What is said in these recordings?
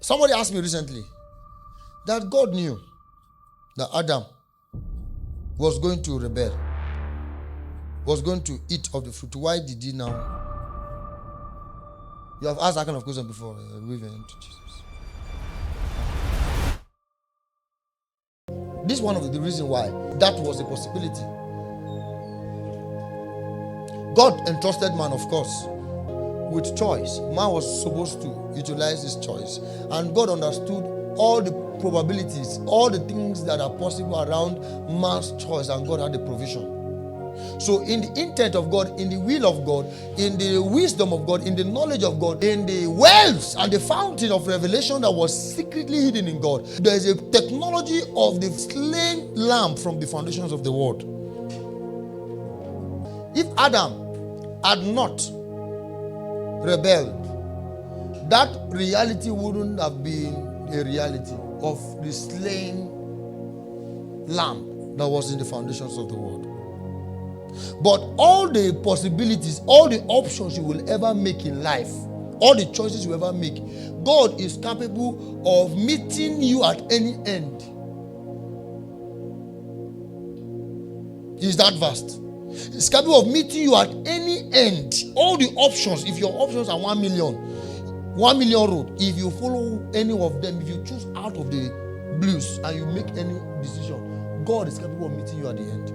Somebody asked me recently that God knew that Adam was going to rebel, was going to eat of the fruit. Why did he now? You have asked that kind of question before. To Jesus. This is one of the reasons why that was a possibility. God entrusted man, of course, with choice. Man was supposed to utilize his choice. And God understood all the probabilities, all the things that are possible around man's choice, and God had the provision. So in the intent of God, in the will of God, in the wisdom of God, in the knowledge of God, in the wells and the fountain of revelation that was secretly hidden in God, there is a technology of the slain lamb from the foundations of the world. If Adam had not rebelled, that reality wouldn't have been a reality of the slain lamb that was in the foundations of the world. But all the possibilities, all the options you will ever make in life, all the choices you ever make, God is capable of meeting you at any end. Is that vast? It's capable of meeting you at any end. All the options, if your options are 1 million road, if you follow any of them, if you choose out of the blues and you make any decision, God is capable of meeting you at the end.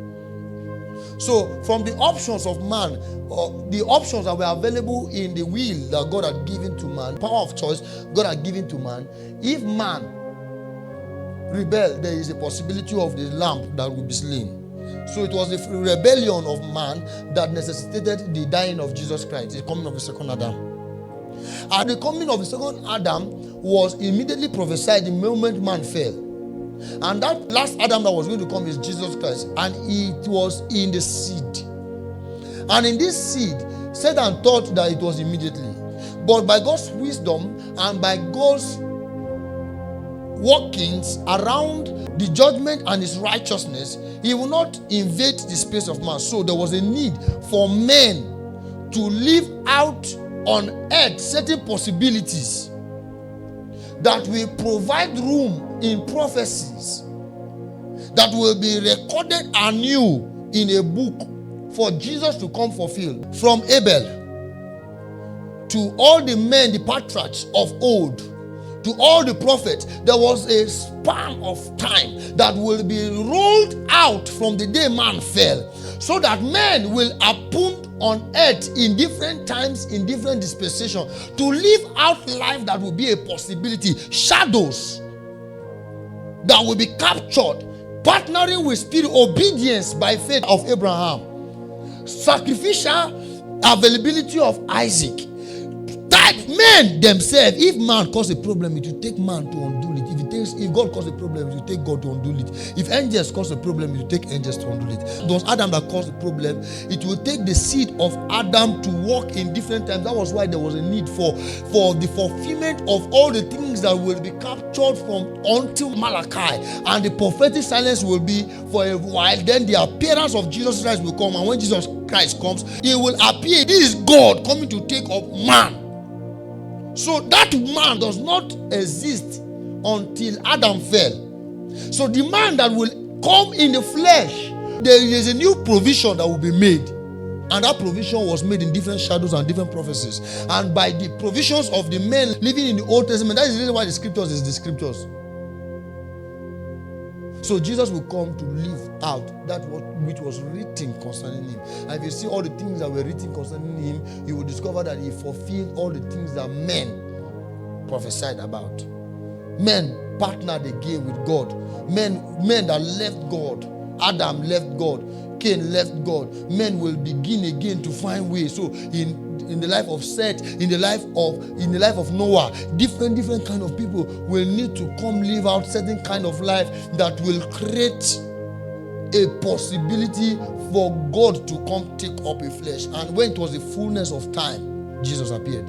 So from the options of man, the options that were available in the will that God had given to man, power of choice God had given to man, if man rebelled, there is a possibility of the lamb that will be slain. So it was the rebellion of man that necessitated the dying of Jesus Christ, the coming of the second Adam. And the coming of the second Adam was immediately prophesied the moment man fell. And that last Adam that was going to come is Jesus Christ. And it was in the seed. And in this seed, Satan thought that it was immediately. But by God's wisdom and by God's workings around the judgment and his righteousness, he will not invade the space of man. So there was a need for men to live out on earth certain possibilities that will provide room in prophecies that will be recorded anew in a book for Jesus to come fulfilled. From Abel to all the men, the patriarchs of old, to all the prophets, there was a span of time that will be rolled out from the day man fell, so that men will happen on earth in different times, in different dispensations, to live out life that will be a possibility, shadows that will be captured, partnering with spirit, obedience by faith of Abraham, sacrificial availability of Isaac. That men themselves, if man cause a problem, it will take man to undo it. If God cause a problem, it will take God to undo it. If angels cause a problem, it will take angels to undo it. It was Adam that caused the problem. It will take the seed of Adam to walk in different times. That was why there was a need for the fulfillment of all the things that will be captured from until Malachi. And the prophetic silence will be for a while. Then the appearance of Jesus Christ will come. And when Jesus Christ comes, he will appear. This is God coming to take up man. So that man does not exist until Adam fell. So the man that will come in the flesh, there is a new provision that will be made. And that provision was made in different shadows and different prophecies. And by the provisions of the men living in the Old Testament, that is the reason why the scriptures is the scriptures. So Jesus will come to live out that which was written concerning him. And if you see all the things that were written concerning him, you will discover that he fulfilled all the things that men prophesied about. Men partnered again with God. Men that left God. Adam left God. Cain left God. Men will begin again to find ways. So in the life of Seth, in the life of Noah, different kind of people will need to come live out certain kind of life that will create a possibility for God to come take up a flesh. And when it was the fullness of time, Jesus appeared.